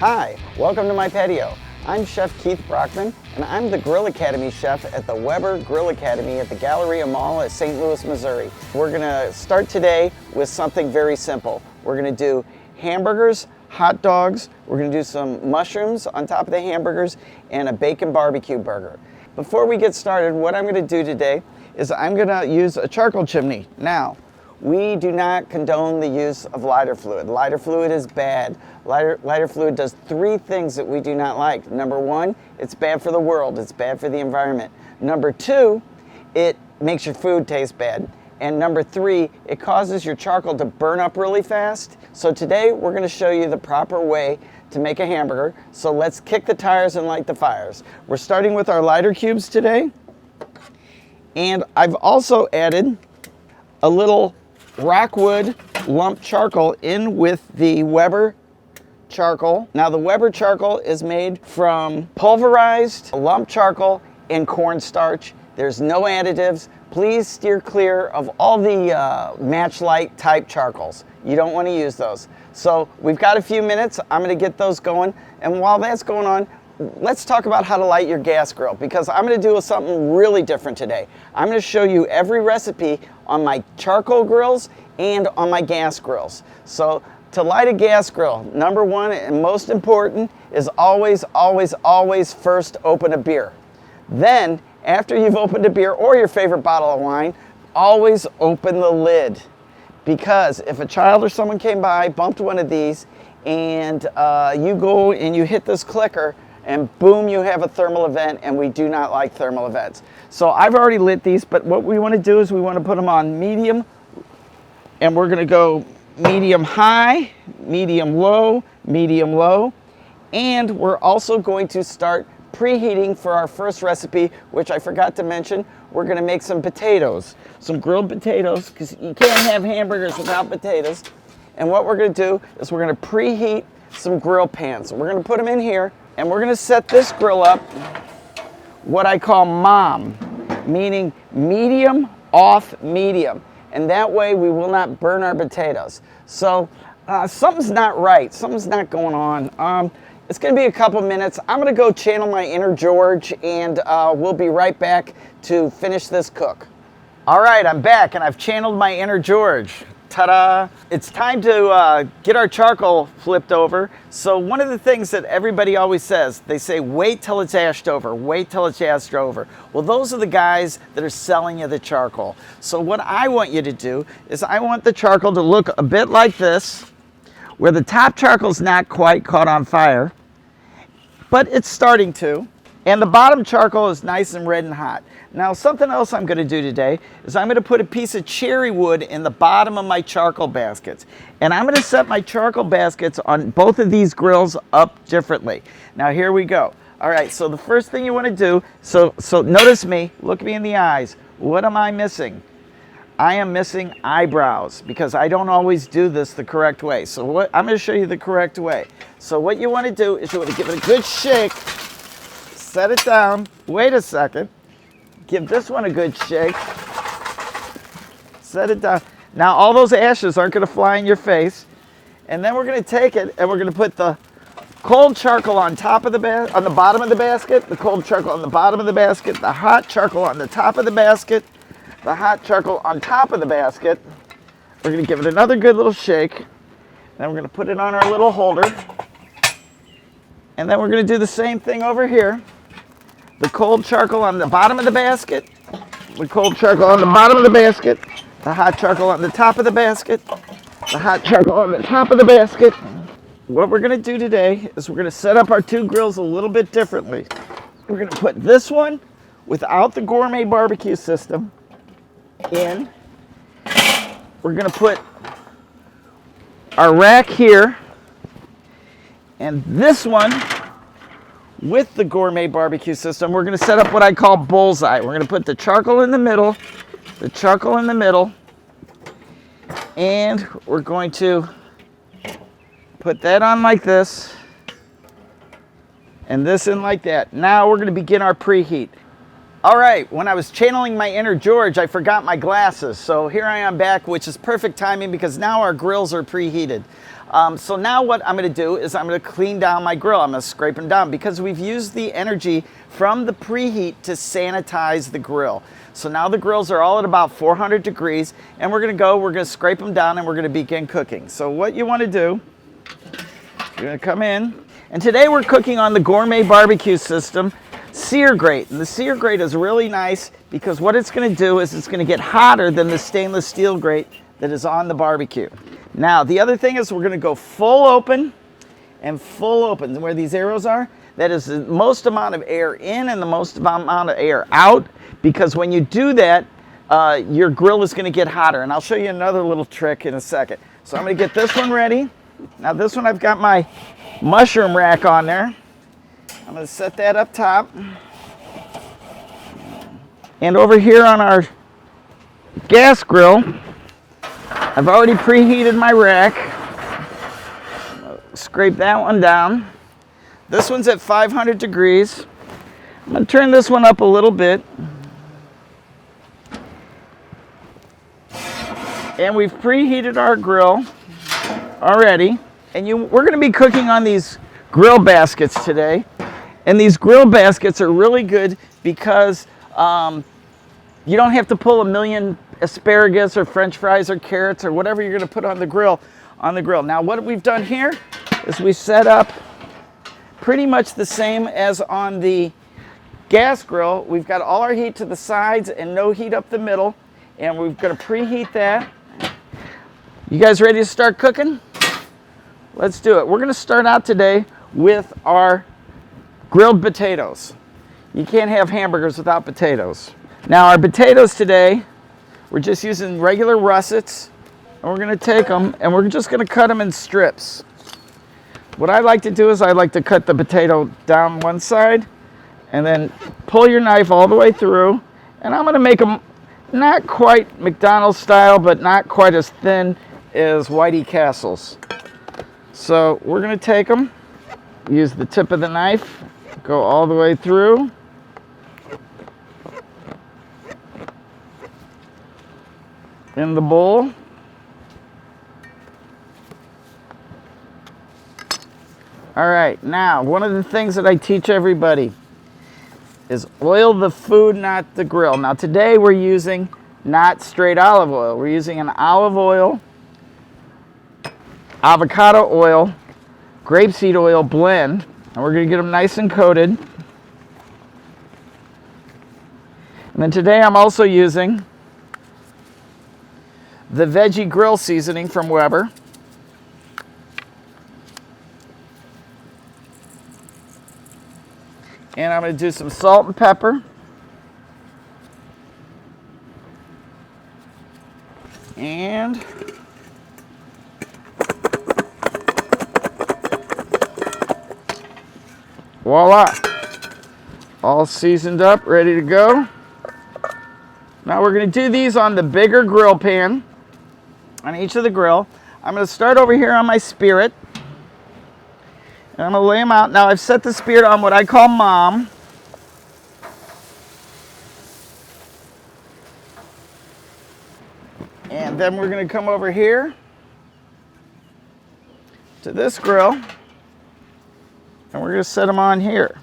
Hi, welcome to my patio. I'm Chef Keith Brockman, and I'm the Grill Academy chef at the Weber Grill Academy at the Galleria Mall at St. Louis, Missouri. We're gonna start today with something very simple. We're gonna do hamburgers, hot dogs, we're gonna do some mushrooms on top of the hamburgers, and a bacon barbecue burger. Before we get started, what I'm gonna do today is I'm gonna use a charcoal chimney. Now, we do not condone the use of lighter fluid. Lighter fluid is bad. Lighter fluid does three things that we do not like. Number one, it's bad for the world. It's bad for the environment. Number two, it makes your food taste bad. And number three, it causes your charcoal to burn up really fast. So today we're going to show you the proper way to make a hamburger. So let's kick the tires and light the fires. We're starting with our lighter cubes today. And I've also added a little rockwood lump charcoal in with the Weber charcoal. Now the Weber charcoal is made from pulverized lump charcoal and cornstarch. There's no additives. Please steer clear of all the matchlight type charcoals. You don't want to use those. So we've got a few minutes. I'm going to get those going. And while that's going on, let's talk about how to light your gas grill, because I'm going to do something really different today. I'm going to show you every recipe on my charcoal grills and on my gas grills. So to light a gas grill, number one and most important is always first open a beer. Then, after you've opened a beer or your favorite bottle of wine, always open the lid. Because if a child or someone came by, bumped one of these, and you go and you hit this clicker, and boom, you have a thermal event, and we do not like thermal events. So I've already lit these, but what we want to do is we want to put them on medium, and we're going to go medium high, medium low, and we're also going to start preheating for our first recipe, which I forgot to mention. We're going to make some potatoes, some grilled potatoes, because you can't have hamburgers without potatoes. And what we're going to do is we're going to preheat some grill pans. We're going to put them in here, and we're going to set this grill up what I call MOM, meaning medium off medium. And that way we will not burn our potatoes. So something's not right. Something's not going on. It's going to be a couple minutes. I'm going to go channel my inner George, and we'll be right back to finish this cook. All right, I'm back, and I've channeled my inner George. Ta-da! It's time to get our charcoal flipped over. So one of the things that everybody always says, they say, wait till it's ashed over, wait till it's ashed over. Well, those are the guys that are selling you the charcoal. So what I want you to do is I want the charcoal to look a bit like this, where the top charcoal's not quite caught on fire, but it's starting to, and the bottom charcoal is nice and red and hot. Now, something else I'm going to do today is I'm going to put a piece of cherry wood in the bottom of my charcoal baskets. And I'm going to set my charcoal baskets on both of these grills up differently. Now, here we go. All right, so the first thing you want to do, so notice me, look me in the eyes. What am I missing? I am missing eyebrows, because I don't always do this the correct way. So I'm going to show you the correct way. So what you want to do is you want to give it a good shake, set it down, wait a second, give this one a good shake, set it down. Now all those ashes aren't going to fly in your face. And then we're going to take it and we're going to put the cold charcoal on top of the on the bottom of the basket, the cold charcoal on the bottom of the basket, the hot charcoal on the top of the basket, the hot charcoal on top of the basket. We're going to give it another good little shake. Then we're going to put it on our little holder. And then we're going to do the same thing over here. The cold charcoal on the bottom of the basket, the cold charcoal on the bottom of the basket, the hot charcoal on the top of the basket, the hot charcoal on the top of the basket. What we're going to do today is we're going to set up our two grills a little bit differently. We're going to put this one without the gourmet barbecue system in. We're going to put our rack here, and this one with the gourmet barbecue system. We're going to set up what I call bullseye. We're going to put the charcoal in the middle, and we're going to put that on like this, and this in like that. Now we're going to begin our preheat. All right, when I was channeling my inner George, I forgot my glasses. So here I am back, which is perfect timing because now our grills are preheated. So now what I'm gonna do is I'm gonna clean down my grill. I'm gonna scrape them down because we've used the energy from the preheat to sanitize the grill. So now the grills are all at about 400 degrees and we're gonna scrape them down and we're gonna begin cooking. So what you wanna do, you're gonna come in, and today we're cooking on the gourmet barbecue system sear grate. And the sear grate is really nice because what it's going to do is it's going to get hotter than the stainless steel grate that is on the barbecue. Now the other thing is we're going to go full open and full open. Where these arrows are, that is the most amount of air in and the most amount of air out, because when you do that your grill is going to get hotter. And I'll show you another little trick in a second. So I'm going to get this one ready. Now this one I've got my mushroom rack on there. I'm going to set that up top. And over here on our gas grill, I've already preheated my rack. Scrape that one down. This one's at 500 degrees. I'm going to turn this one up a little bit. And we've preheated our grill already. And we're going to be cooking on these grill baskets today. And these grill baskets are really good because you don't have to pull a million asparagus or french fries or carrots or whatever you're going to put on the grill. Now what we've done here is we set up pretty much the same as on the gas grill. We've got all our heat to the sides and no heat up the middle, and we're going to preheat that. You guys ready to start cooking? Let's do it. We're going to start out today with our grilled potatoes. You can't have hamburgers without potatoes. Now our potatoes today, we're just using regular russets, and we're going to take them and we're just going to cut them in strips. What I like to do is I like to cut the potato down one side and then pull your knife all the way through, and I'm going to make them not quite McDonald's style, but not quite as thin as Whitey Castle's. So we're going to take them, use the tip of the knife, go all the way through. In the bowl. All right, now one of the things that I teach everybody is oil the food, not the grill. Now today we're using not straight olive oil. We're using an olive oil, avocado oil, grapeseed oil blend. And we're going to get them nice and coated. And then today I'm also using the veggie grill seasoning from Weber. And I'm going to do some salt and pepper. And voila, all seasoned up, ready to go. Now we're going to do these on the bigger grill pan on each of the grill. I'm going to start over here on my spirit, and I'm going to lay them out. Now I've set the spirit on what I call mom. And then we're going to come over here to this grill, and we're going to set them on here.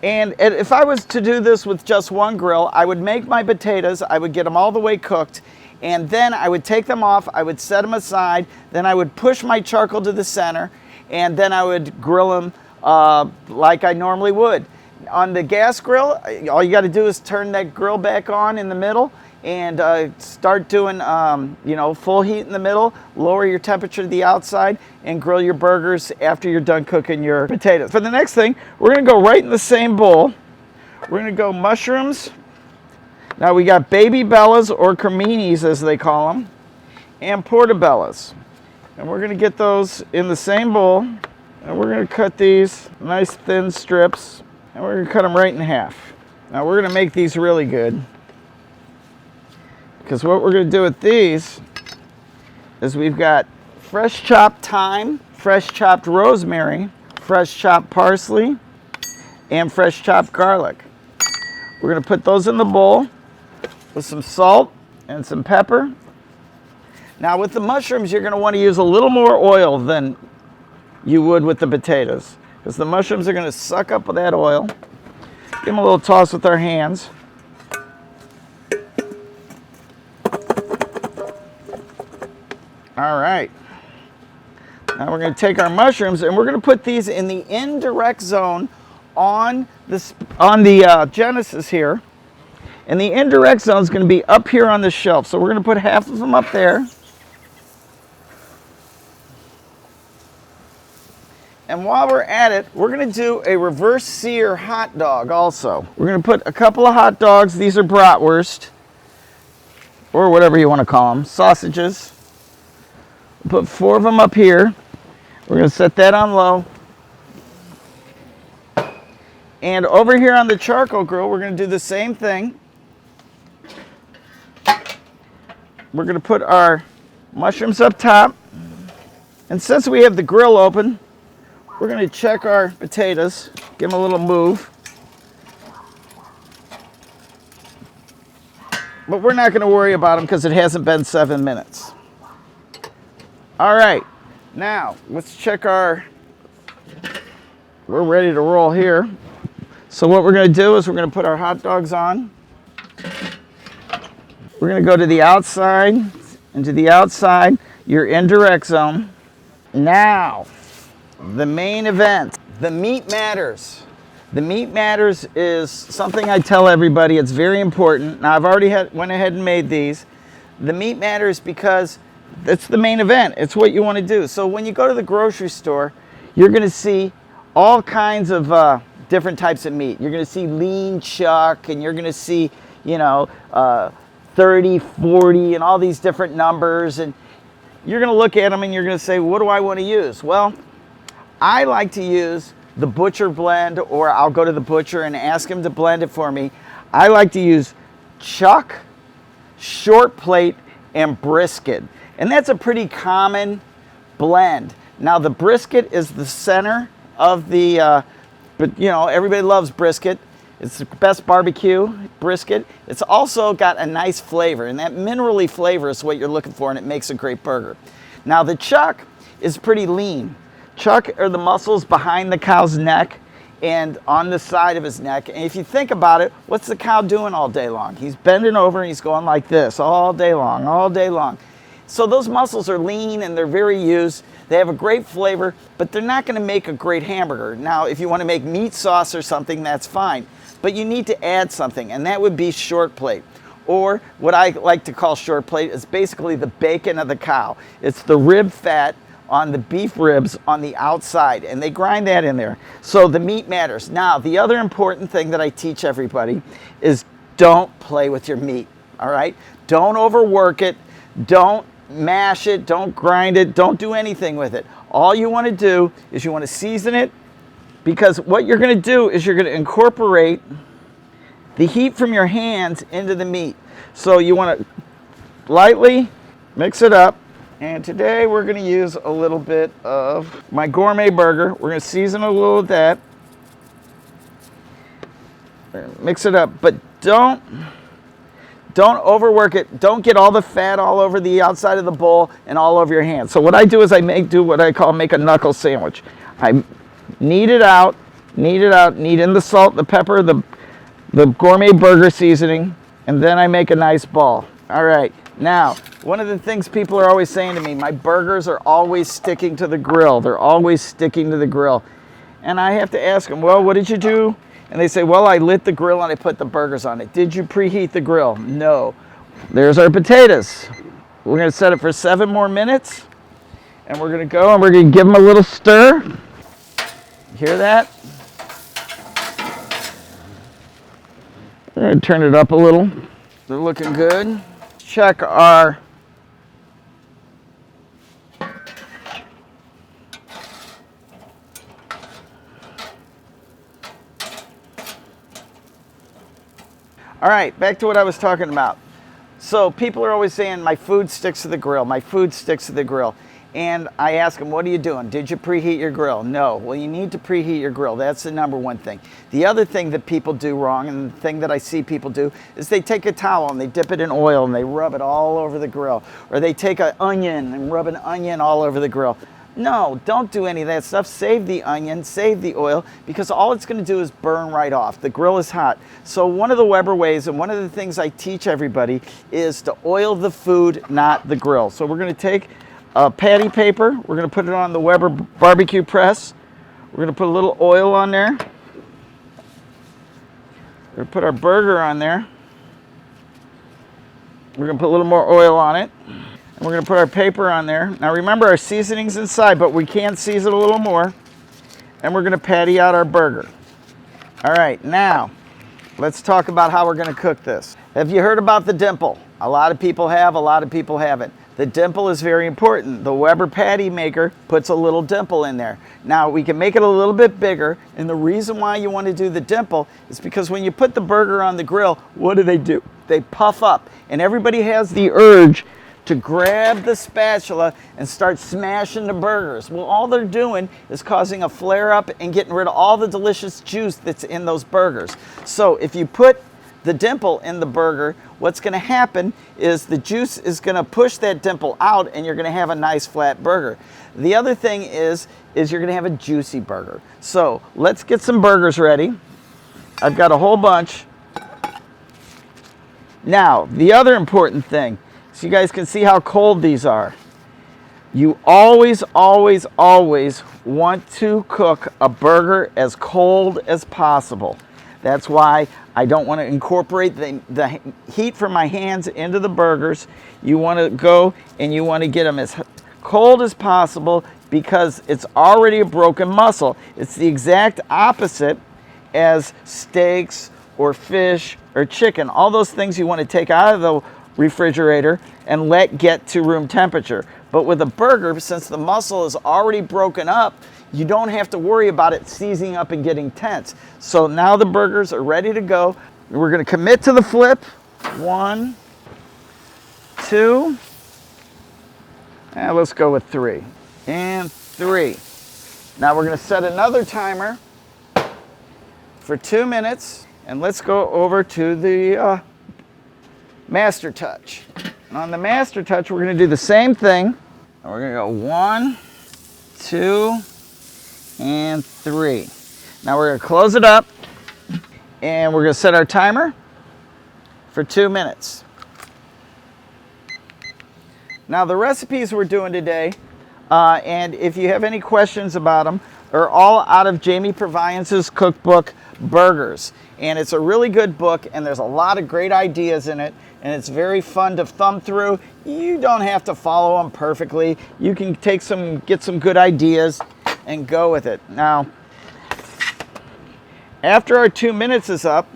And if I was to do this with just one grill, I would make my potatoes, I would get them all the way cooked, and then I would take them off, I would set them aside, then I would push my charcoal to the center, and then I would grill them like I normally would. On the gas grill, all you got to do is turn that grill back on in the middle and start doing full heat in the middle, lower your temperature to the outside, and grill your burgers after you're done cooking your potatoes. For the next thing, we're going to go right in the same bowl. We're going to go mushrooms. Now we got baby bellas, or creminis as they call them, and portobellas. And we're going to get those in the same bowl, and we're going to cut these nice thin strips, and we're going to cut them right in half. Now we're going to make these really good, because what we're going to do with these is we've got fresh chopped thyme, fresh chopped rosemary, fresh chopped parsley, and fresh chopped garlic. We're gonna put those in the bowl with some salt and some pepper. Now with the mushrooms, you're gonna wanna use a little more oil than you would with the potatoes, because the mushrooms are gonna suck up that oil. Give them a little toss with our hands. All right. Now we're going to take our mushrooms and we're going to put these in the indirect zone on the Genesis here. And the indirect zone is going to be up here on the shelf. So we're going to put half of them up there. And while we're at it, we're going to do a reverse sear hot dog also. We're going to put a couple of hot dogs. These are bratwurst, or whatever you want to call them, sausages. We'll put 4 of them up here. We're going to set that on low. And over here on the charcoal grill, we're going to do the same thing. We're going to put our mushrooms up top. And since we have the grill open, we're going to check our potatoes, give them a little move. But we're not going to worry about them because it hasn't been 7 minutes. All right, now let's check we're ready to roll here. So what we're going to do is we're going to put our hot dogs on. We're going to go to the outside, and to the outside, your indirect zone. Now, the main event, the meat matters. The meat matters is something I tell everybody. It's very important. Now, I've already went ahead and made these. The meat matters because it's the main event. It's what you want to do. So when you go to the grocery store, you're going to see all kinds of different types of meat. You're going to see lean chuck, and you're going to see, 30, 40, and all these different numbers. And you're going to look at them and you're going to say, what do I want to use? Well, I like to use the butcher blend, or I'll go to the butcher and ask him to blend it for me. I like to use chuck, short plate, and brisket. And that's a pretty common blend. Now the brisket is the center of the, but everybody loves brisket. It's the best barbecue brisket. It's also got a nice flavor, and that minerally flavor is what you're looking for, and it makes a great burger. Now the chuck is pretty lean. Chuck are the muscles behind the cow's neck and on the side of his neck. And if you think about it, what's the cow doing all day long? He's bending over and he's going like this all day long, all day long. So those muscles are lean and they're very used. They have a great flavor, but they're not going to make a great hamburger. Now, if you want to make meat sauce or something, that's fine. But you need to add something, and that would be short plate. Or what I like to call short plate is basically the bacon of the cow. It's the rib fat on the beef ribs on the outside, and they grind that in there. So the meat matters. Now, the other important thing that I teach everybody is don't play with your meat, all right? Don't overwork it. Don't mash it. Don't grind it. Don't do anything with it. All you want to do is you want to season it, because what you're going to do is you're going to incorporate the heat from your hands into the meat. So you want to lightly mix it up. And today we're going to use a little bit of my gourmet burger. We're going to season a little of that. Mix it up, but don't overwork it. Don't get all the fat all over the outside of the bowl and all over your hands. So what I do is I do what I call make a knuckle sandwich. I knead it out, knead in the salt, the pepper, the gourmet burger seasoning, and then I make a nice ball. All right, now, one of the things people are always saying to me, my burgers are always sticking to the grill. They're always sticking to the grill. And I have to ask them, well, what did you do? And they say, well, I lit the grill and I put the burgers on it. Did you preheat the grill? No. There's our potatoes. We're going to set it for 7 more minutes. And we're going to go and we're going to give them a little stir. Hear that? We're going to turn it up a little. They're looking good. Check our All right, back to what I was talking about. So people are always saying, my food sticks to the grill, my food sticks to the grill. and I ask them, what are you doing? Did you preheat your grill? No. Well, you need to preheat your grill. That's the number one thing. The other thing that people do wrong, and the thing that I see people do, is they take a towel and they dip it in oil and they rub it all over the grill. Or they take an onion and rub an onion all over the grill. No, don't do any of that stuff. Save the onion, save the oil, because all it's going to do is burn right off. The grill is hot. So one of the Weber ways, and one of the things I teach everybody, is to oil the food, not the grill. So we're going to take a patty paper. We're going to put it on the Weber barbecue press. We're going to put a little oil on there. We're going to put our burger on there. We're going to put a little more oil on it. And we're going to put our paper on there. Now remember, our seasoning's inside, but we can season a little more. And we're going to patty out our burger. All right, now let's talk about how we're going to cook this. Have you heard about the dimple? A lot of people have, a lot of people haven't. The dimple is very important. The Weber patty maker puts a little dimple in there. Now we can make it a little bit bigger, and the reason why you want to do the dimple is because when you put the burger on the grill, what do? They puff up, and everybody has the urge to grab the spatula and start smashing the burgers. Well, all they're doing is causing a flare up and getting rid of all the delicious juice that's in those burgers. So if you put the dimple in the burger, what's going to happen is the juice is going to push that dimple out and you're going to have a nice flat burger. The other thing is you're going to have a juicy burger. So let's get some burgers ready. I've got a whole bunch. Now, the other important thing, so you guys can see how cold these are. You always, always, always want to cook a burger as cold as possible. That's why I don't want to incorporate the heat from my hands into the burgers. You want to go and you want to get them as cold as possible because it's already a broken muscle. It's the exact opposite as steaks or fish or chicken. All those things you want to take out of the refrigerator and let get to room temperature. But with a burger, since the muscle is already broken up, you don't have to worry about it seizing up and getting tense. So now the burgers are ready to go. We're going to commit to the flip. 1, 2, and let's go with 3. And 3. Now we're going to set another timer for 2 minutes, and let's go over to the Master Touch. And on the Master Touch, we're going to do the same thing. And we're going to go 1, 2, and 3. Now we're going to close it up, and we're going to set our timer for 2 minutes. Now the recipes we're doing today, and if you have any questions about them, are all out of Jamie Proviance's cookbook, Burgers. And it's a really good book, and there's a lot of great ideas in it, and it's very fun to thumb through. You don't have to follow them perfectly. You can get some good ideas and go with it. Now, after our 2 minutes is up,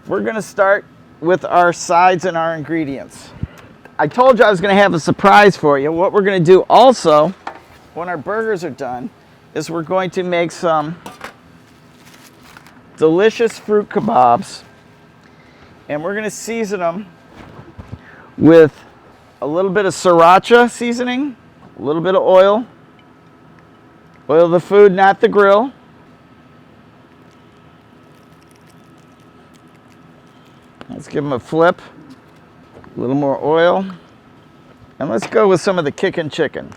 we're going to start with our sides and our ingredients. I told you I was going to have a surprise for you. What we're going to do also, when our burgers are done, is we're going to make some delicious fruit kebabs, and we're going to season them with a little bit of sriracha seasoning, a little bit of oil. Oil the food, not the grill. Let's give them a flip. A little more oil. And let's go with some of the kickin' chicken.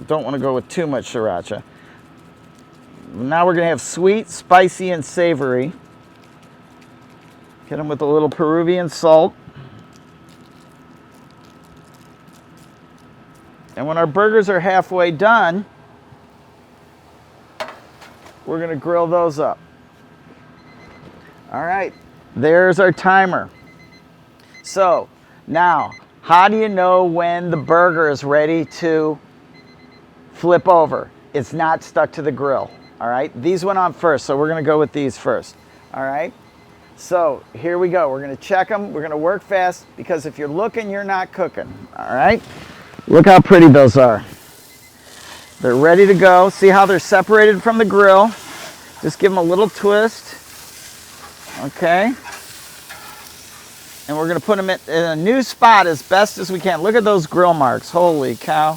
Don't want to go with too much sriracha. Now we're going to have sweet, spicy, and savory. Get them with a little Peruvian salt. And when our burgers are halfway done, we're going to grill those up. All right, there's our timer. So now, how do you know when the burger is ready to flip over? It's not stuck to the grill. All right, these went on first, so we're going to go with these first. All right, so here we go. We're going to check them. We're going to work fast because if you're looking, you're not cooking. All right, look how pretty those are. They're ready to go. See how they're separated from the grill? Just give them a little twist. Okay. And we're gonna put them in a new spot as best as we can. Look at those grill marks, holy cow.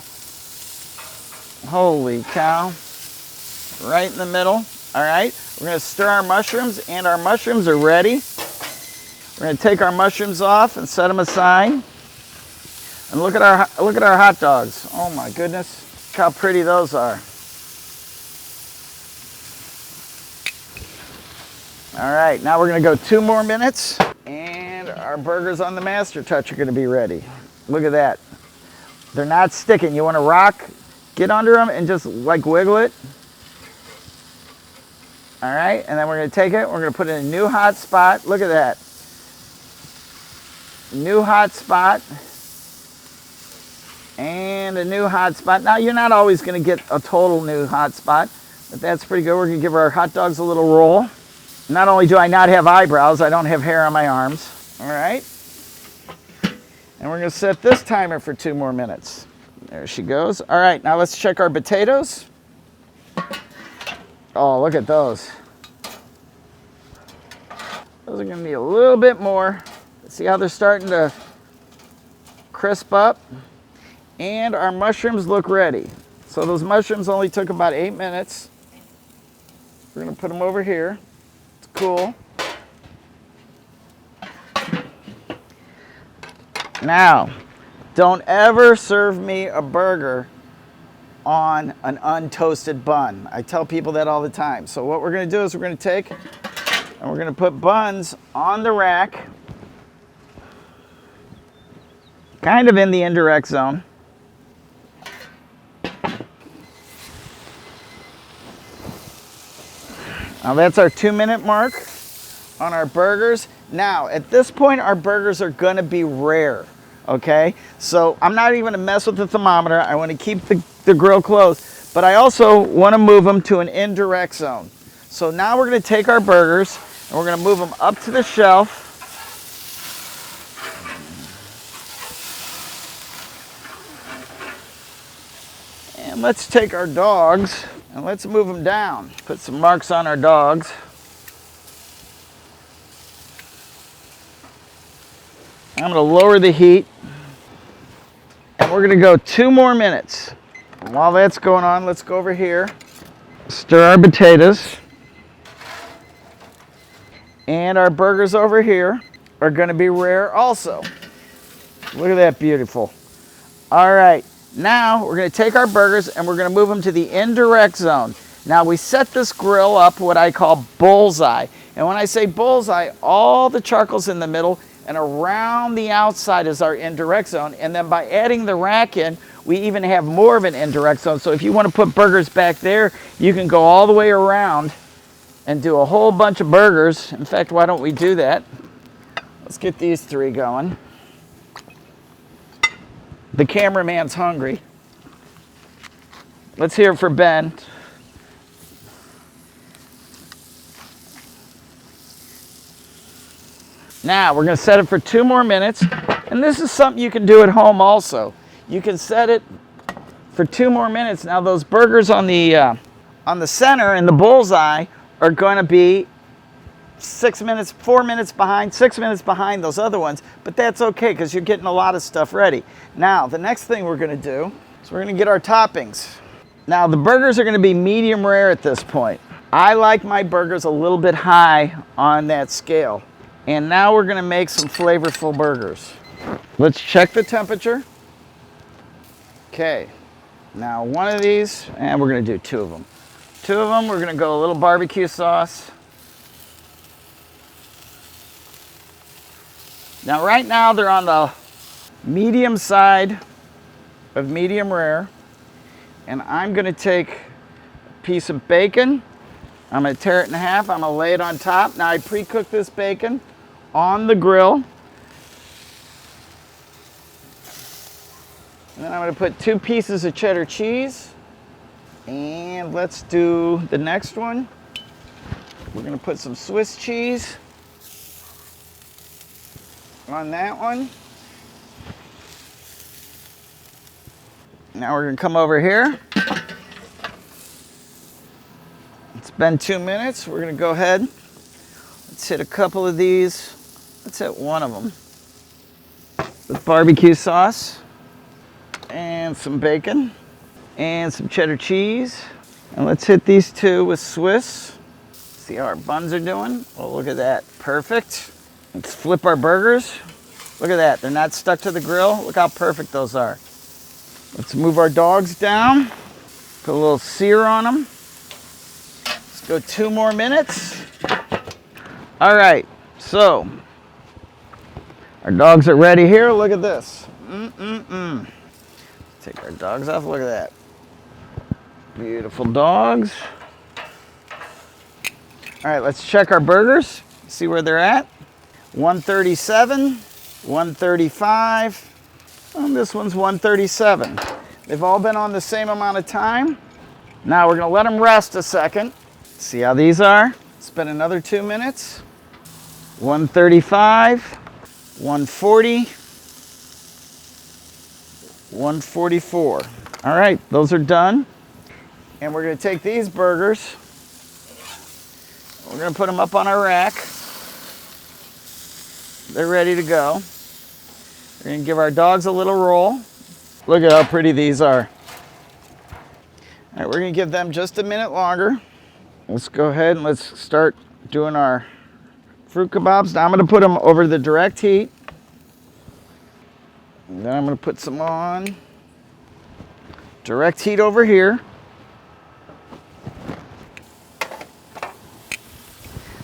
Holy cow. Right in the middle, all right? We're gonna stir our mushrooms, and our mushrooms are ready. We're gonna take our mushrooms off and set them aside. And look at our hot dogs. Oh my goodness, look how pretty those are. All right, now we're gonna go 2 more minutes, and our burgers on the Master Touch are gonna be ready. Look at that. They're not sticking. You wanna rock, get under them and just like wiggle it. All right, and then we're gonna take it, we're gonna put it in a new hot spot. Look at that. New hot spot. And a new hot spot. Now, you're not always gonna get a total new hot spot, but that's pretty good. We're gonna give our hot dogs a little roll. Not only do I not have eyebrows, I don't have hair on my arms. All right. And we're gonna set this timer for 2 more minutes. There she goes. All right, now let's check our potatoes. Oh, look at those. Those are gonna need a little bit more. See how they're starting to crisp up? And our mushrooms look ready. So those mushrooms only took about 8 minutes. We're gonna put them over here. It's cool. Now, don't ever serve me a burger on an untoasted bun. I tell people that all the time. So what we're gonna do is we're gonna take and we're gonna put buns on the rack, kind of in the indirect zone. Now that's our 2-minute mark on our burgers. Now, at this point, our burgers are gonna be rare, okay? So I'm not even gonna mess with the thermometer. I wanna keep the grill closed, but I also wanna move them to an indirect zone. So now we're gonna take our burgers and we're gonna move them up to the shelf. And let's take our dogs and let's move them down. Put some marks on our dogs. I'm gonna lower the heat. And we're gonna go 2 more minutes. And while that's going on, let's go over here. Stir our potatoes. And our burgers over here are gonna be rare also. Look at that, beautiful. All right. Now we're going to take our burgers and we're going to move them to the indirect zone. Now we set this grill up what I call bullseye. And when I say bullseye, all the charcoal's in the middle and around the outside is our indirect zone. And then by adding the rack in, we even have more of an indirect zone. So if you want to put burgers back there, you can go all the way around and do a whole bunch of burgers. In fact, why don't we do that? Let's get these 3 going. The cameraman's hungry. Let's hear it for Ben. Now we're going to set it for 2 more minutes. And this is something you can do at home also. You can set it for 2 more minutes. Now those burgers on the center and the bullseye are going to be 6 minutes, 4 minutes behind, 6 minutes behind those other ones, but that's okay because you're getting a lot of stuff ready. Now, the next thing we're gonna do is we're gonna get our toppings. Now, the burgers are gonna be medium rare at this point. I like my burgers a little bit high on that scale. And now we're gonna make some flavorful burgers. Let's check the temperature. Okay, now one of these, and we're gonna do 2 of them. 2 of them, we're gonna go a little barbecue sauce. Now right now they're on the medium side of medium rare, and I'm gonna take a piece of bacon, I'm gonna tear it in half, I'm gonna lay it on top. Now I pre-cooked this bacon on the grill. And then I'm gonna put 2 pieces of cheddar cheese, and let's do the next one. We're gonna put some Swiss cheese on that one. Now we're gonna come over here. It's been 2 minutes. We're gonna go ahead. Let's hit a couple of these. Let's hit one of them. with barbecue sauce and some bacon and some cheddar cheese. And let's hit these two with Swiss. See how our buns are doing? Oh, look at that. Perfect. Let's flip our burgers. Look at that. They're not stuck to the grill. Look how perfect those are. Let's move our dogs down. Put a little sear on them. Let's go 2 more minutes. All right, so our dogs are ready here. Look at this. Take our dogs off. Look at that. Beautiful dogs. All right, let's check our burgers. See where they're at. 137, 135. And this one's 137. They've all been on the same amount of time. Now we're gonna let them rest a second. See how these are. Spend another 2 minutes. 135, 140, 144. All right, those are done. And we're gonna take these burgers, we're gonna put them up on our rack. They're ready to go. We're gonna give our dogs a little roll. Look at how pretty these are. All right, we're gonna give them just a minute longer. Let's go ahead and let's start doing our fruit kebabs. Now I'm gonna put them over the direct heat. And then I'm gonna put some on. Direct heat over here.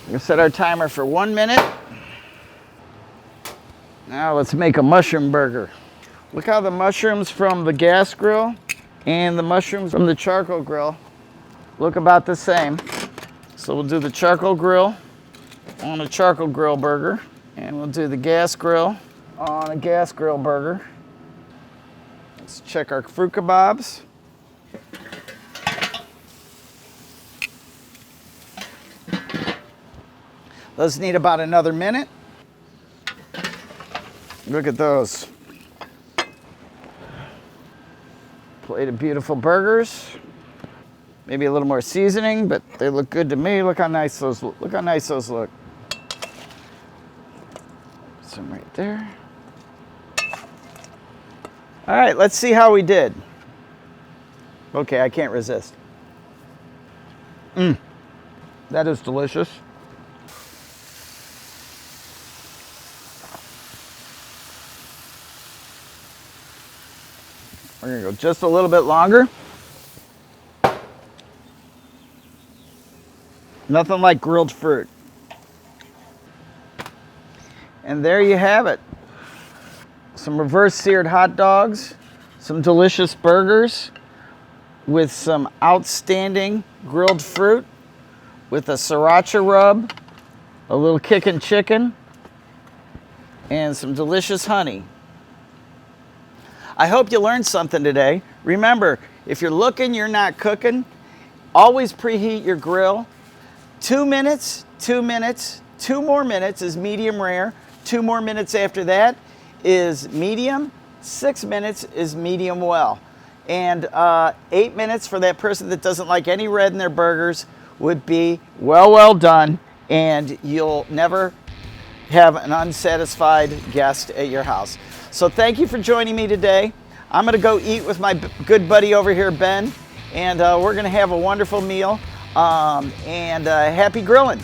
We're gonna set our timer for 1 minute. Now let's make a mushroom burger. Look how the mushrooms from the gas grill and the mushrooms from the charcoal grill look about the same. So we'll do the charcoal grill on a charcoal grill burger, and we'll do the gas grill on a gas grill burger. Let's check our fruit kebabs. Those need about another minute. Look at those. Plate of beautiful burgers. Maybe a little more seasoning, but they look good to me. Look how nice those look. Look how nice those look. Some right there. All right, let's see how we did. Okay, I can't resist. That is delicious. We're gonna go just a little bit longer. Nothing like grilled fruit. And there you have it. Some reverse seared hot dogs, some delicious burgers with some outstanding grilled fruit with a sriracha rub, a little kickin' chicken, and some delicious honey. I hope you learned something today. Remember, if you're looking, you're not cooking, always preheat your grill. 2 minutes, 2 minutes, 2 more minutes is medium rare. 2 more minutes after that is medium. 6 minutes is medium well. And 8 minutes for that person that doesn't like any red in their burgers would be well done, and you'll never have an unsatisfied guest at your house. So thank you for joining me today. I'm gonna go eat with my good buddy over here, Ben, and we're gonna have a wonderful meal, and happy grilling.